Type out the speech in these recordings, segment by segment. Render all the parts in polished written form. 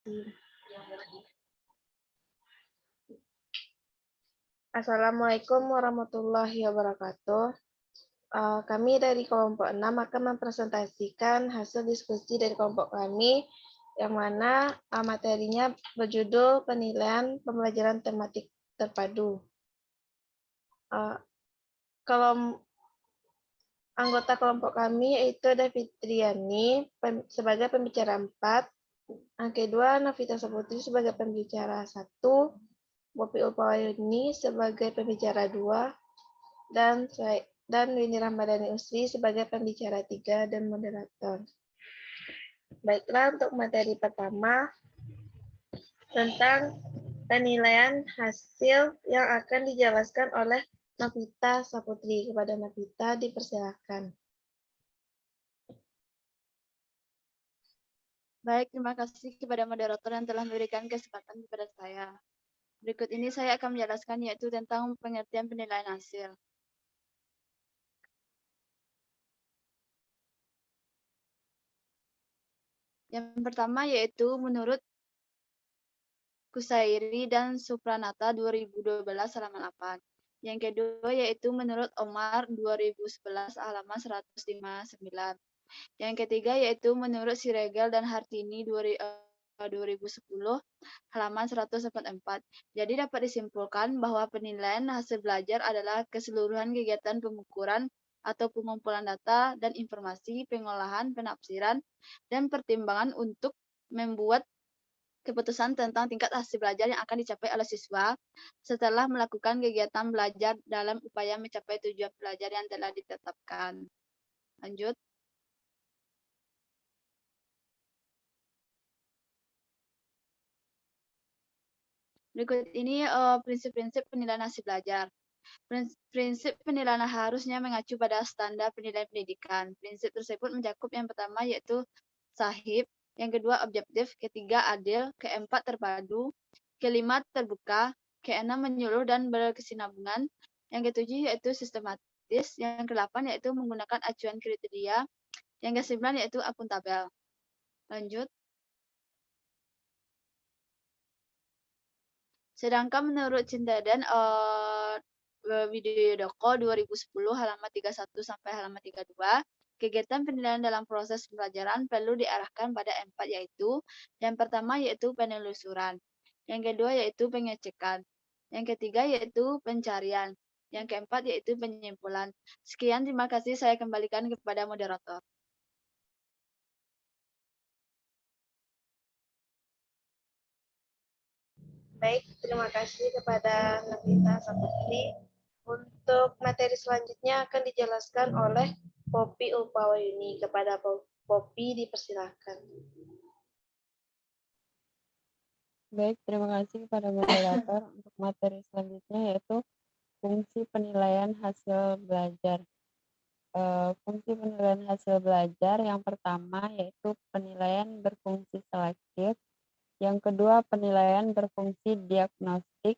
kasih. Assalamualaikum warahmatullahi wabarakatuh. Kami dari kelompok 6 akan mempresentasikan hasil diskusi dari kelompok kami yang mana materinya berjudul penilaian pembelajaran tematik terpadu. Kalau anggota kelompok kami yaitu ada Fitriani sebagai pembicara 4, yang kedua Novita Saputri sebagai pembicara 1, Poppy Ulpawayuni sebagai pembicara 2, dan Winnie Ramadhani Usri sebagai pembicara 3 dan moderator. Baiklah, untuk materi pertama tentang penilaian hasil yang akan dijelaskan oleh Novita Saputri. Kepada Novita dipersilakan. Baik, terima kasih kepada moderator yang telah memberikan kesempatan kepada saya. Berikut ini saya akan menjelaskan yaitu tentang pengertian penilaian hasil. Yang pertama yaitu menurut Kusairi dan Supranata 2012 halaman 8. Yang kedua yaitu menurut Omar 2011 halaman 159. Yang ketiga yaitu menurut Siregar dan Hartini 2010 halaman 144. Jadi dapat disimpulkan bahwa penilaian hasil belajar adalah keseluruhan kegiatan pengukuran atau pengumpulan data dan informasi, pengolahan, penafsiran, dan pertimbangan untuk membuat keputusan tentang tingkat hasil belajar yang akan dicapai oleh siswa setelah melakukan kegiatan belajar dalam upaya mencapai tujuan belajar yang telah ditetapkan. Lanjut. Berikut ini prinsip-prinsip penilaian hasil belajar. Prinsip penilaian harusnya mengacu pada standar penilaian pendidikan. Prinsip tersebut mencakup yang pertama yaitu sahih, yang kedua objektif, ketiga adil, keempat terpadu, kelima terbuka, keenam menyeluruh dan berkesinambungan, yang ketujuh yaitu sistematis, yang kedelapan yaitu menggunakan acuan kriteria, yang kesembilan yaitu akuntabel. Lanjut. Sedangkan menurut Cintaden Widoyodoko 2010 halaman 31 sampai halaman 32, kegiatan penilaian dalam proses pembelajaran perlu diarahkan pada 4 yaitu yang pertama yaitu penelusuran, yang kedua yaitu pengecekan, yang ketiga yaitu pencarian, yang keempat yaitu penyimpulan. Sekian, terima kasih, saya kembalikan kepada moderator. Baik, terima kasih kepada Novita Saputri. Untuk materi selanjutnya akan dijelaskan oleh Poppy Ulpawayuni. Kepada Poppy dipersilakan. Baik, terima kasih kepada moderator. Untuk materi selanjutnya yaitu fungsi penilaian hasil belajar. Fungsi penilaian hasil belajar yang pertama yaitu penilaian berfungsi selektif, yang kedua penilaian berfungsi diagnostik,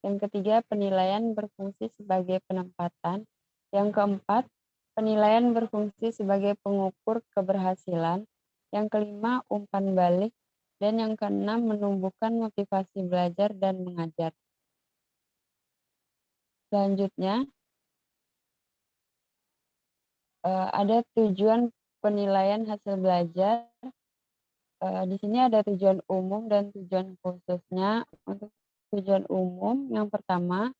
yang ketiga penilaian berfungsi sebagai penempatan, yang keempat penilaian berfungsi sebagai pengukur keberhasilan, yang kelima umpan balik, dan yang keenam menumbuhkan motivasi belajar dan mengajar. Selanjutnya, ada tujuan penilaian hasil belajar. Di sini ada tujuan umum dan tujuan khususnya. Untuk tujuan umum, yang pertama,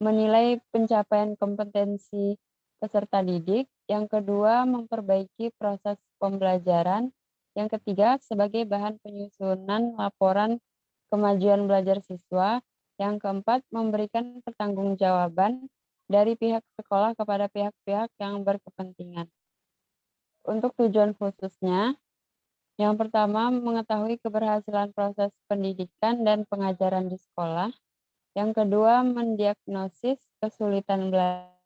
menilai pencapaian kompetensi peserta didik. Yang kedua, memperbaiki proses pembelajaran. Yang ketiga, sebagai bahan penyusunan laporan kemajuan belajar siswa. Yang keempat, memberikan pertanggungjawaban dari pihak sekolah kepada pihak-pihak yang berkepentingan. Untuk tujuan khususnya, yang pertama, mengetahui keberhasilan proses pendidikan dan pengajaran di sekolah. Yang kedua, mendiagnosis kesulitan belajar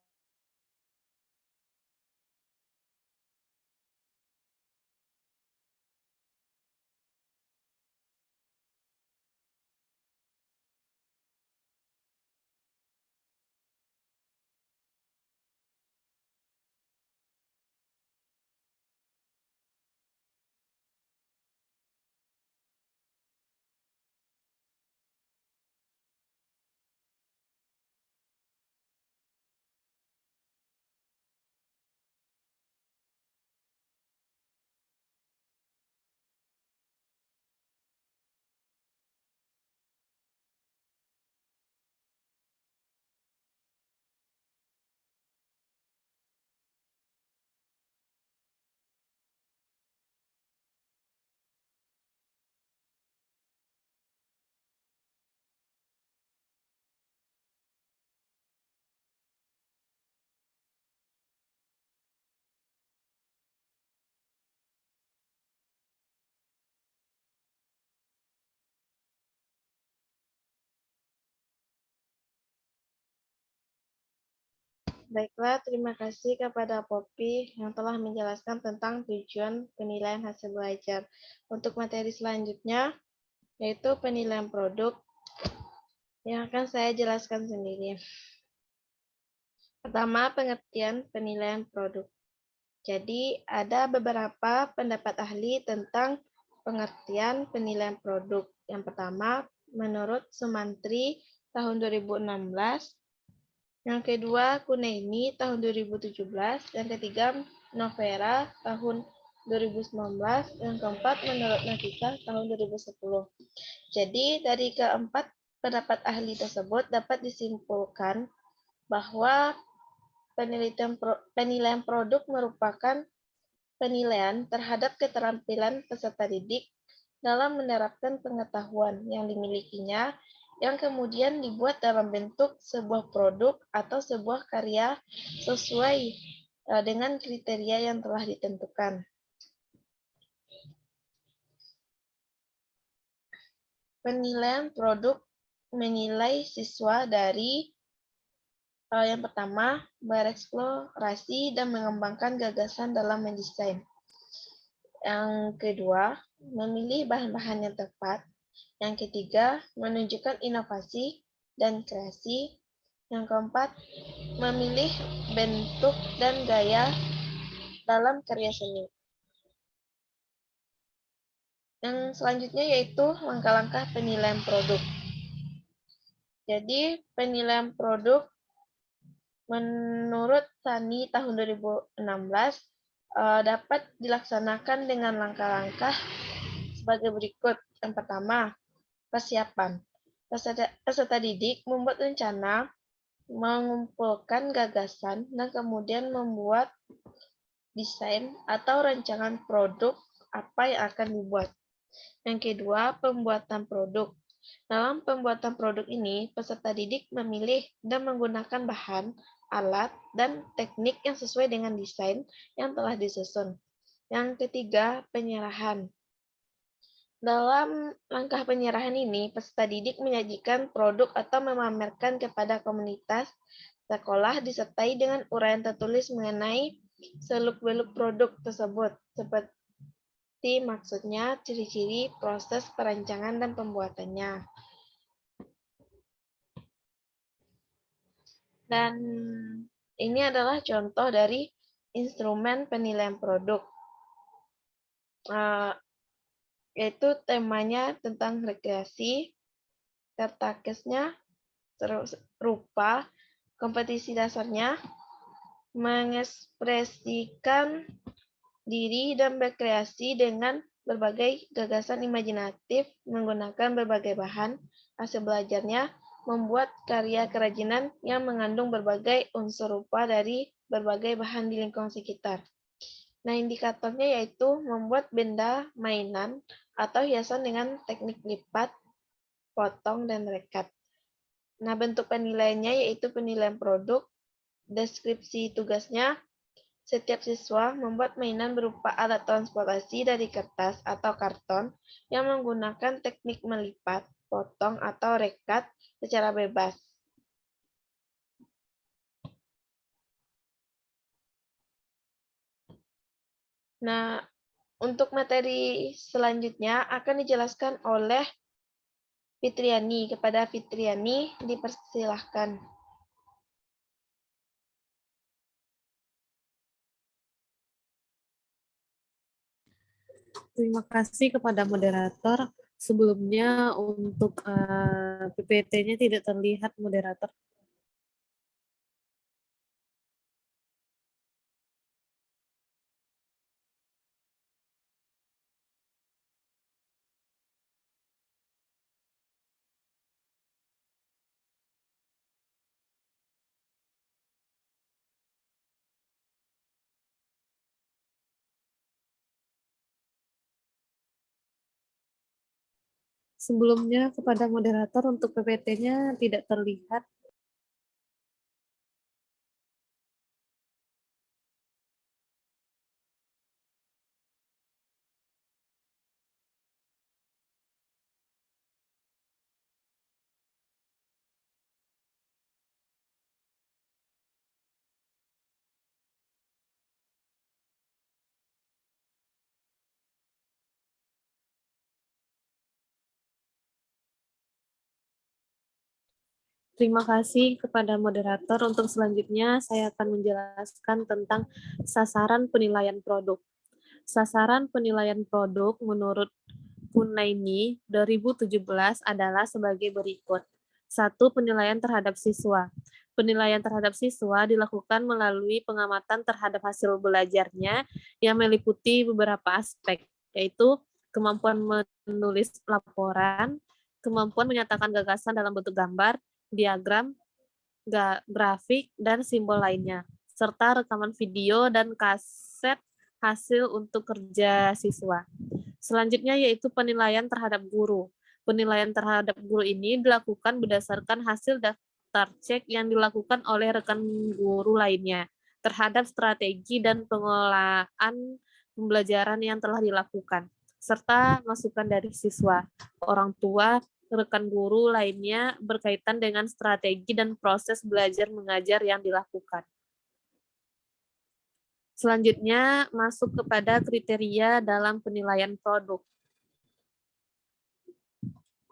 Baiklah, terima kasih kepada Poppy yang telah menjelaskan tentang tujuan penilaian hasil belajar. Untuk materi selanjutnya, yaitu penilaian produk, yang akan saya jelaskan sendiri. Pertama, pengertian penilaian produk. Jadi, ada beberapa pendapat ahli tentang pengertian penilaian produk. Yang pertama, menurut Sumantri tahun 2016, yang kedua, Kunaini tahun 2017, yang ketiga, Novera tahun 2019, yang keempat, menurut Nafisa tahun 2010. Jadi, dari keempat pendapat ahli tersebut dapat disimpulkan bahwa penilaian produk merupakan penilaian terhadap keterampilan peserta didik dalam menerapkan pengetahuan yang dimilikinya yang kemudian dibuat dalam bentuk sebuah produk atau sebuah karya sesuai dengan kriteria yang telah ditentukan. Penilaian produk menilai siswa dari yang pertama, bereksplorasi dan mengembangkan gagasan dalam mendesain. Yang kedua, memilih bahan-bahan yang tepat. Yang ketiga, menunjukkan inovasi dan kreasi. Yang keempat, memilih bentuk dan gaya dalam karya seni. Yang selanjutnya yaitu langkah-langkah penilaian produk. Jadi, penilaian produk menurut Sani tahun 2016 dapat dilaksanakan dengan langkah-langkah sebagai berikut. Yang pertama, persiapan. Peserta didik membuat rencana, mengumpulkan gagasan, dan kemudian membuat desain atau rancangan produk apa yang akan dibuat. Yang kedua, pembuatan produk. Dalam pembuatan produk ini, peserta didik memilih dan menggunakan bahan, alat, dan teknik yang sesuai dengan desain yang telah disusun. Yang ketiga, penyerahan. Dalam langkah penyerahan ini, peserta didik menyajikan produk atau memamerkan kepada komunitas sekolah disertai dengan uraian tertulis mengenai seluk-beluk produk tersebut, seperti maksudnya, ciri-ciri, proses perancangan, dan pembuatannya. Dan ini adalah contoh dari instrumen penilaian produk. Yaitu temanya tentang rekreasi, kertakesnya rupa, kompetisi dasarnya, mengekspresikan diri dan berkreasi dengan berbagai gagasan imajinatif menggunakan berbagai bahan, hasil belajarnya membuat karya kerajinan yang mengandung berbagai unsur rupa dari berbagai bahan di lingkungan sekitar. Nah, indikatornya yaitu membuat benda mainan atau hiasan dengan teknik lipat, potong, dan rekat. Nah, bentuk penilaiannya yaitu penilaian produk, deskripsi tugasnya, setiap siswa membuat mainan berupa alat transportasi dari kertas atau karton yang menggunakan teknik melipat, potong, atau rekat secara bebas. Nah, untuk materi selanjutnya akan dijelaskan oleh Fitriani. Kepada Fitriani, dipersilahkan. Terima kasih kepada moderator. Sebelumnya untuk PPT-nya tidak terlihat moderator. Sebelumnya kepada moderator untuk PPT-nya tidak terlihat. Terima kasih kepada moderator. Untuk selanjutnya, saya akan menjelaskan tentang sasaran penilaian produk. Sasaran penilaian produk menurut Hunaini 2017 adalah sebagai berikut. 1. Penilaian terhadap siswa. Penilaian terhadap siswa dilakukan melalui pengamatan terhadap hasil belajarnya yang meliputi beberapa aspek, yaitu kemampuan menulis laporan, kemampuan menyatakan gagasan dalam bentuk gambar, diagram, grafik, dan simbol lainnya, serta rekaman video dan kaset hasil untuk kerja siswa. Selanjutnya yaitu penilaian terhadap guru. Penilaian terhadap guru ini dilakukan berdasarkan hasil daftar cek yang dilakukan oleh rekan guru lainnya terhadap strategi dan pengelolaan pembelajaran yang telah dilakukan, serta masukan dari siswa, orang tua, rekan guru lainnya berkaitan dengan strategi dan proses belajar mengajar yang dilakukan. Selanjutnya, masuk kepada kriteria dalam penilaian produk.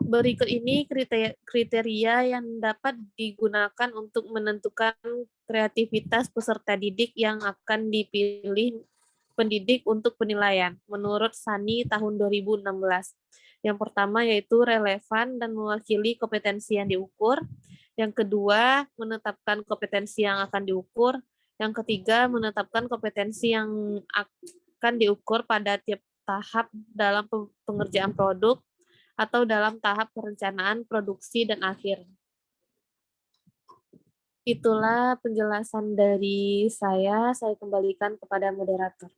Berikut ini kriteria yang dapat digunakan untuk menentukan kreativitas peserta didik yang akan dipilih pendidik untuk penilaian menurut SANI tahun 2016. Yang pertama yaitu relevan dan mewakili kompetensi yang diukur. Yang kedua, menetapkan kompetensi yang akan diukur. Yang ketiga, menetapkan kompetensi yang akan diukur pada tiap tahap dalam pengerjaan produk atau dalam tahap perencanaan, produksi, dan akhir. Itulah penjelasan dari saya kembalikan kepada moderator.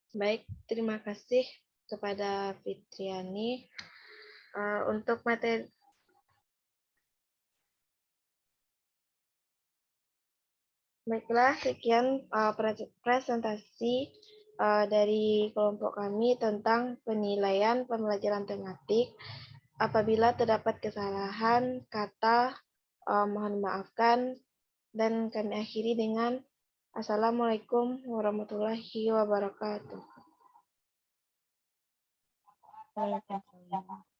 Baik, terima kasih kepada Fitriani. Untuk materi baiklah, sekian presentasi dari kelompok kami tentang penilaian pembelajaran tematik. Apabila terdapat kesalahan kata, mohon maafkan, dan kami akhiri dengan Assalamualaikum warahmatullahi wabarakatuh. Waalaikumsalam.